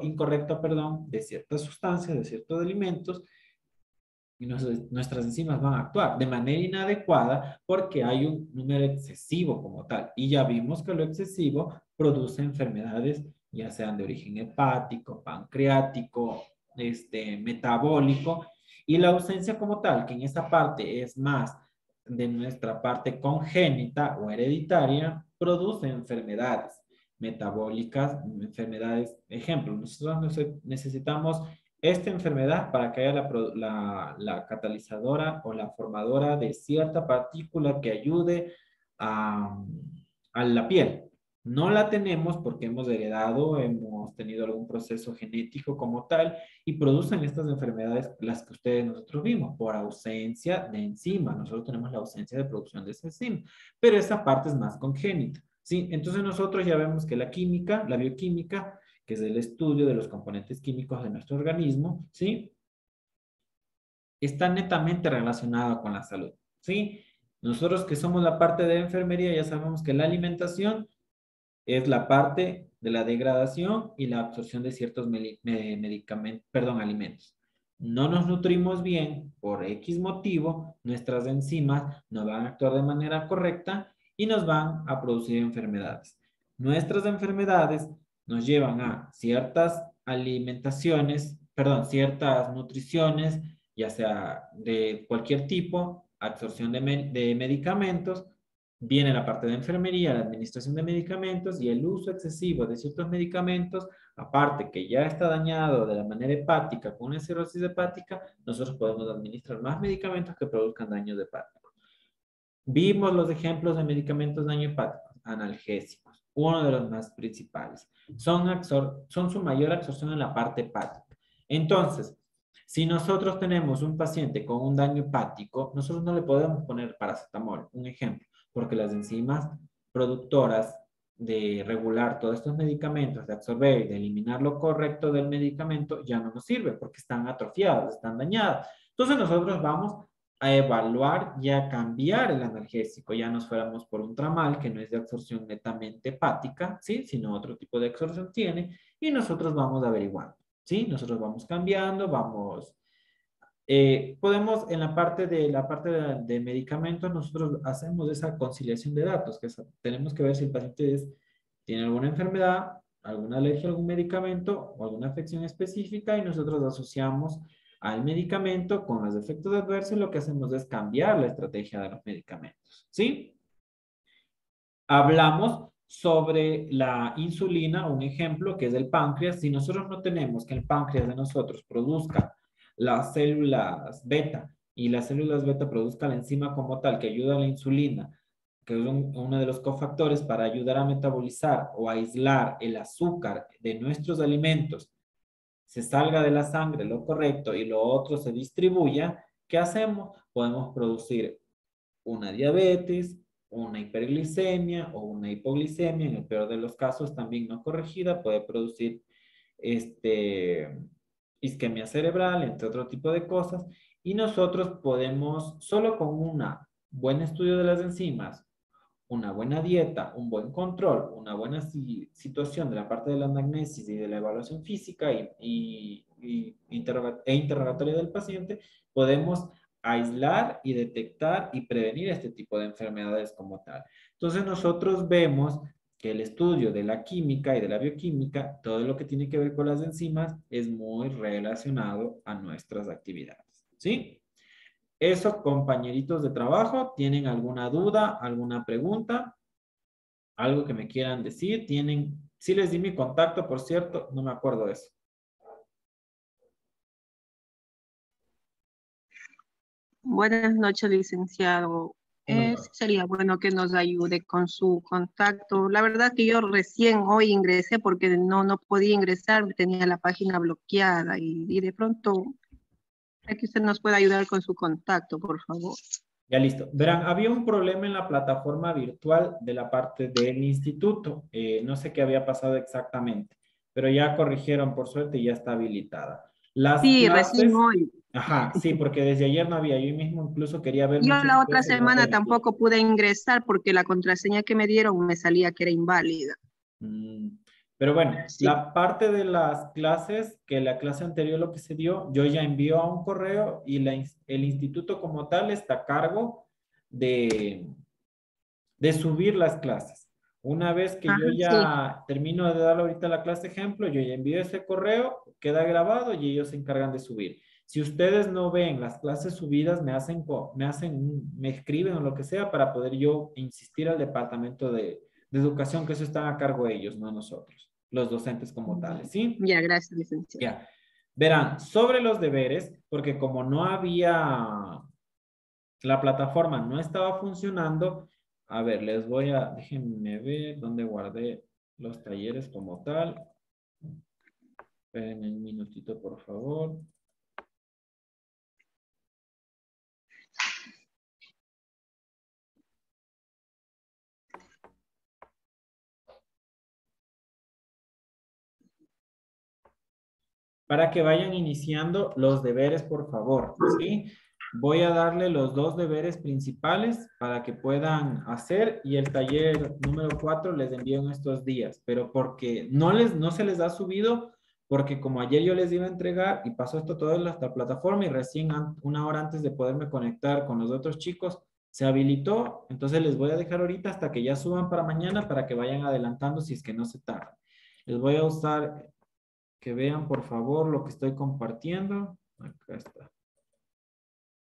Speaker 1: incorrecto, perdón, de ciertas sustancias, de ciertos alimentos, y nuestras enzimas van a actuar de manera inadecuada porque hay un número excesivo como tal. Y ya vimos que lo excesivo produce enfermedades, ya sean de origen hepático, pancreático, metabólico, y la ausencia como tal, que en esa parte es más de nuestra parte congénita o hereditaria, produce enfermedades metabólicas, enfermedades, ejemplo, nosotros necesitamos esta enfermedad para que haya la catalizadora o la formadora de cierta partícula que ayude a la piel. No la tenemos porque hemos heredado, hemos tenido algún proceso genético como tal y producen estas enfermedades, las que nosotros vimos, por ausencia de enzima. Nosotros tenemos la ausencia de producción de esa enzima, pero esa parte es más congénita, ¿sí? Entonces nosotros ya vemos que la química, la bioquímica, que es el estudio de los componentes químicos de nuestro organismo, ¿sí? Está netamente relacionado con la salud, ¿sí? Nosotros que somos la parte de enfermería ya sabemos que la alimentación es la parte de la degradación y la absorción de ciertos medicamentos, perdón, alimentos. No nos nutrimos bien por X motivo, nuestras enzimas no van a actuar de manera correcta y nos van a producir enfermedades. Nuestras enfermedades nos llevan a ciertas alimentaciones, perdón, ciertas nutriciones, ya sea de cualquier tipo, absorción de medicamentos. Viene la parte de enfermería, la administración de medicamentos y el uso excesivo de ciertos medicamentos, aparte que ya está dañado de la manera hepática con una cirrosis hepática, nosotros podemos administrar más medicamentos que produzcan daños hepáticos. Vimos los ejemplos de medicamentos daño hepático, analgésicos, uno de los más principales. Son su mayor absorción en la parte hepática. Entonces, si nosotros tenemos un paciente con un daño hepático, nosotros no le podemos poner paracetamol, un ejemplo, porque las enzimas productoras de regular todos estos medicamentos, de absorber y de eliminar lo correcto del medicamento, ya no nos sirve porque están atrofiadas, están dañadas. Entonces nosotros vamos a evaluar y a cambiar el analgésico. Ya nos fuéramos por un tramal que no es de absorción netamente hepática, ¿sí? Sino otro tipo de absorción tiene, y nosotros vamos averiguando, ¿sí? Nosotros vamos cambiando, vamos... podemos en la parte de medicamentos, nosotros hacemos esa conciliación de datos, que tenemos que ver si el paciente tiene alguna enfermedad, alguna alergia a algún medicamento o alguna afección específica, y nosotros asociamos al medicamento con los efectos adversos, y lo que hacemos es cambiar la estrategia de los medicamentos, ¿sí? Hablamos sobre la insulina, un ejemplo que es el páncreas. Si nosotros no tenemos que el páncreas de nosotros produzca las células beta y las células beta produzca la enzima como tal que ayuda a la insulina, que es uno de los cofactores para ayudar a metabolizar o aislar el azúcar de nuestros alimentos, se salga de la sangre lo correcto y lo otro se distribuya, ¿qué hacemos? Podemos producir una diabetes, una hiperglicemia o una hipoglicemia. En el peor de los casos, también no corregida, puede producir isquemia cerebral, entre otro tipo de cosas. Y nosotros podemos, solo con un buen estudio de las enzimas, una buena dieta, un buen control, una buena situación de la parte de la anamnesis y de la evaluación física e interrogatoria del paciente, podemos aislar y detectar y prevenir este tipo de enfermedades como tal. Entonces nosotros vemos que el estudio de la química y de la bioquímica, todo lo que tiene que ver con las enzimas, es muy relacionado a nuestras actividades, ¿sí? Eso, compañeritos de trabajo, ¿tienen alguna duda, alguna pregunta? ¿Algo que me quieran decir? Sí les di mi contacto, por cierto, no me acuerdo de eso.
Speaker 3: Buenas noches, licenciado. Sería bueno que nos ayude con su contacto. La verdad que yo recién hoy ingresé porque no podía ingresar, tenía la página bloqueada y de pronto que usted nos pueda ayudar con su contacto, por favor.
Speaker 1: Ya listo. Verán, había un problema en la plataforma virtual de la parte del instituto. No sé qué había pasado exactamente, pero ya corrigieron por suerte y ya está habilitada. Las
Speaker 3: sí,
Speaker 1: clases,
Speaker 3: recién hoy.
Speaker 1: Ajá, sí, porque desde ayer no había. Yo mismo incluso quería ver.
Speaker 3: Yo la otra semana tampoco pude ingresar porque la contraseña que me dieron me salía que era inválida.
Speaker 1: Pero bueno,
Speaker 3: Sí.
Speaker 1: la parte de las clases, que la clase anterior lo que se dio, yo ya envío a un correo y el instituto como tal está a cargo de subir las clases. Una vez que yo
Speaker 3: Sí.
Speaker 1: ya termino de dar ahorita la clase ejemplo, yo ya envío ese correo, queda grabado y ellos se encargan de subir. Si ustedes no ven las clases subidas, me escriben o lo que sea para poder yo insistir al departamento de educación, que eso está a cargo de ellos, no nosotros, los docentes como tales, ¿sí?
Speaker 3: Ya, gracias, licenciado.
Speaker 1: Ya. Verán, sobre los deberes, porque como no había, la plataforma no estaba funcionando, a ver, déjenme ver dónde guardé los talleres como tal. Esperen un minutito, por favor. Para que vayan iniciando los deberes, por favor, ¿sí? Voy a darle los 2 deberes principales para que puedan hacer y el taller número 4 les envío en estos días, pero porque no se les ha subido, porque como ayer yo les iba a entregar y pasó esto todo en la plataforma y recién una hora antes de poderme conectar con los otros chicos, se habilitó, entonces les voy a dejar ahorita hasta que ya suban para mañana para que vayan adelantando si es que no se tardan. Les voy a usar que vean por favor lo que estoy compartiendo. Acá está.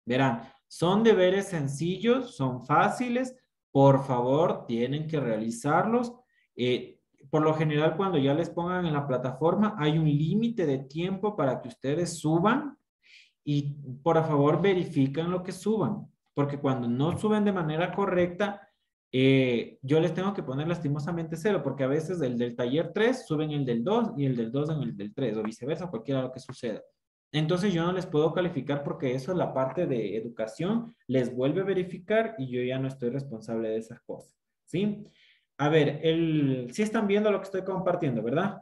Speaker 1: Verán, son deberes sencillos, son fáciles. Por favor, tienen que realizarlos. Por lo general, cuando ya les pongan en la plataforma, hay un límite de tiempo para que ustedes suban y por favor verifiquen lo que suban, porque cuando no suben de manera correcta, yo les tengo que poner lastimosamente 0, porque a veces el del taller 3 suben el del 2 y el del 2 en el del 3, o viceversa, cualquiera lo que suceda. Entonces yo no les puedo calificar porque eso es la parte de educación, les vuelve a verificar y yo ya no estoy responsable de esas cosas, ¿sí? A ver, sí están viendo lo que estoy compartiendo, ¿verdad?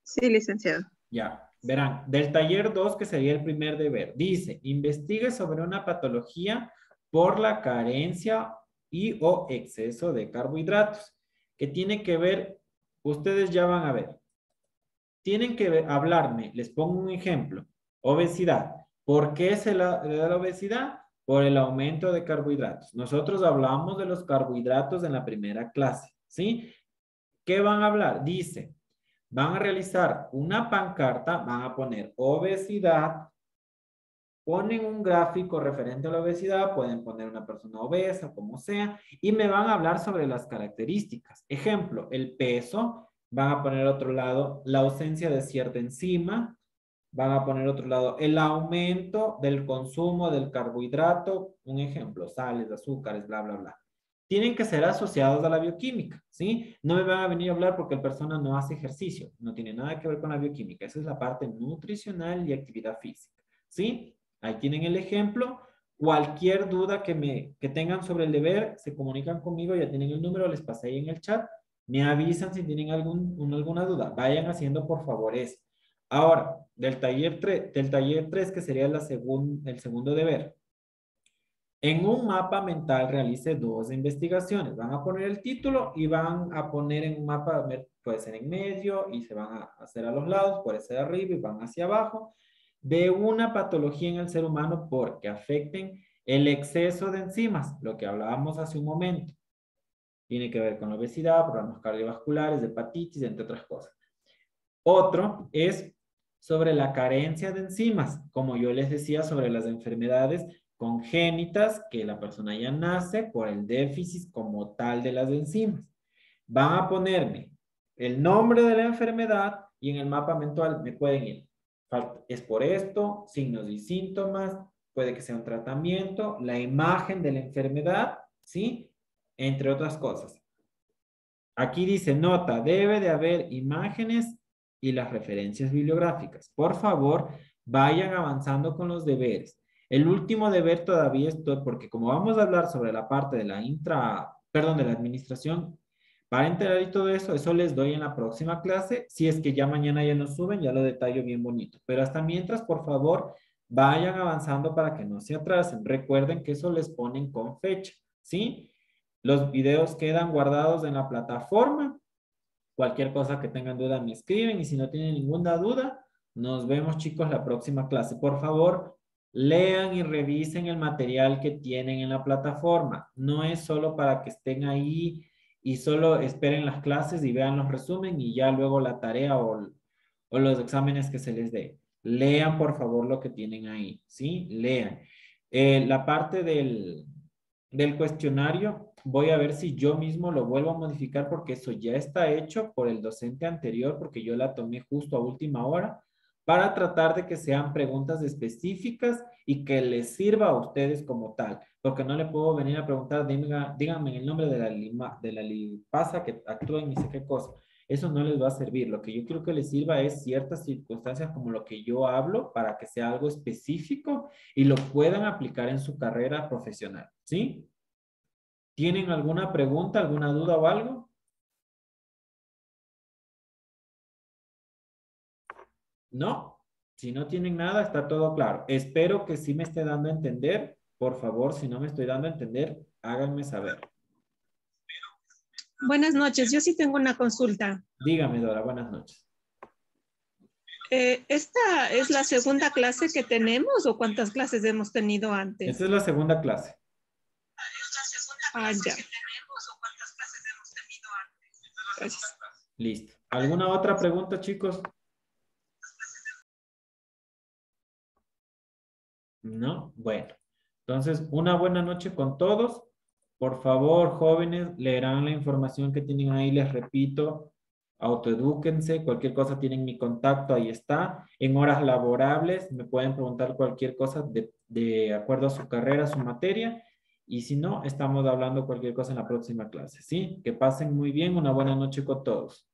Speaker 3: Sí, licenciado.
Speaker 1: Ya, verán, del taller 2, que sería el primer deber, dice, investigue sobre una patología por la carencia y o exceso de carbohidratos, que tiene que ver, ustedes ya van a ver, tienen que hablarme, les pongo un ejemplo, obesidad. ¿Por qué le da la obesidad? Por el aumento de carbohidratos. Nosotros hablamos de los carbohidratos en la primera clase, ¿sí? ¿Qué van a hablar? Dice, van a realizar una pancarta, van a poner obesidad, ponen un gráfico referente a la obesidad, pueden poner una persona obesa, como sea, y me van a hablar sobre las características. Ejemplo, el peso, van a poner otro lado la ausencia de cierta enzima, van a poner otro lado el aumento del consumo del carbohidrato, un ejemplo, sales, azúcares, bla, bla, bla. Tienen que ser asociados a la bioquímica, ¿sí? No me van a venir a hablar porque la persona no hace ejercicio, no tiene nada que ver con la bioquímica, esa es la parte nutricional y actividad física, ¿sí? Ahí tienen el ejemplo. Cualquier duda que tengan sobre el deber, se comunican conmigo, ya tienen el número, les pasé ahí en el chat, me avisan si tienen alguna duda, vayan haciendo por favor eso. Ahora, del taller 3, que sería el segundo deber. En un mapa mental realice 2 investigaciones. Van a poner el título y van a poner en un mapa, puede ser en medio y se van a hacer a los lados, puede ser arriba y van hacia abajo, de una patología en el ser humano porque afecten el exceso de enzimas, lo que hablábamos hace un momento. Tiene que ver con la obesidad, problemas cardiovasculares, hepatitis, entre otras cosas. Otro es sobre la carencia de enzimas, como yo les decía, sobre las enfermedades congénitas que la persona ya nace por el déficit como tal de las enzimas. Van a ponerme el nombre de la enfermedad y en el mapa mental me pueden ir. Es por esto, signos y síntomas, puede que sea un tratamiento, la imagen de la enfermedad, ¿sí? Entre otras cosas. Aquí dice, nota, debe de haber imágenes y las referencias bibliográficas. Por favor, vayan avanzando con los deberes. El último deber todavía estoy, porque como vamos a hablar sobre la parte de la de la administración, para enterar y todo eso, eso les doy en la próxima clase. Si es que ya mañana ya nos suben, ya lo detallo bien bonito. Pero hasta mientras, por favor, vayan avanzando para que no se atrasen. Recuerden que eso les ponen con fecha, ¿sí? Los videos quedan guardados en la plataforma. Cualquier cosa que tengan duda me escriben y si no tienen ninguna duda, nos vemos chicos la próxima clase. Por favor, lean y revisen el material que tienen en la plataforma. No es solo para que estén ahí y solo esperen las clases y vean los resúmenes y ya luego la tarea o los exámenes que se les dé. Lean por favor lo que tienen ahí, ¿sí? Lean. La parte del cuestionario, voy a ver si yo mismo lo vuelvo a modificar porque eso ya está hecho por el docente anterior porque yo la tomé justo a última hora para tratar de que sean preguntas específicas y que les sirva a ustedes como tal, porque no le puedo venir a preguntar, díganme el nombre de la lipasa que actúa en ni sé qué cosa. Eso no les va a servir. Lo que yo quiero que les sirva es ciertas circunstancias como lo que yo hablo para que sea algo específico y lo puedan aplicar en su carrera profesional, ¿sí? ¿Tienen alguna pregunta, alguna duda o algo? ¿No? Si no tienen nada, está todo claro. Espero que sí me esté dando a entender. Por favor, si no me estoy dando a entender, háganme saber.
Speaker 4: Buenas noches, yo sí tengo una consulta.
Speaker 1: Dígame, Dora, buenas noches.
Speaker 4: ¿Esta es la segunda clase que tenemos o cuántas clases hemos tenido antes?
Speaker 1: Esta es la segunda clase.
Speaker 4: Ah, ya. Gracias.
Speaker 1: Listo. ¿Alguna otra pregunta, chicos? ¿No? Bueno. Entonces, una buena noche con todos. Por favor, jóvenes, leerán la información que tienen ahí. Les repito, autoedúquense. Cualquier cosa tienen mi contacto, ahí está. En horas laborables me pueden preguntar cualquier cosa de acuerdo a su carrera, a su materia. Y si no, estamos hablando cualquier cosa en la próxima clase, ¿sí? Que pasen muy bien. Una buena noche con todos.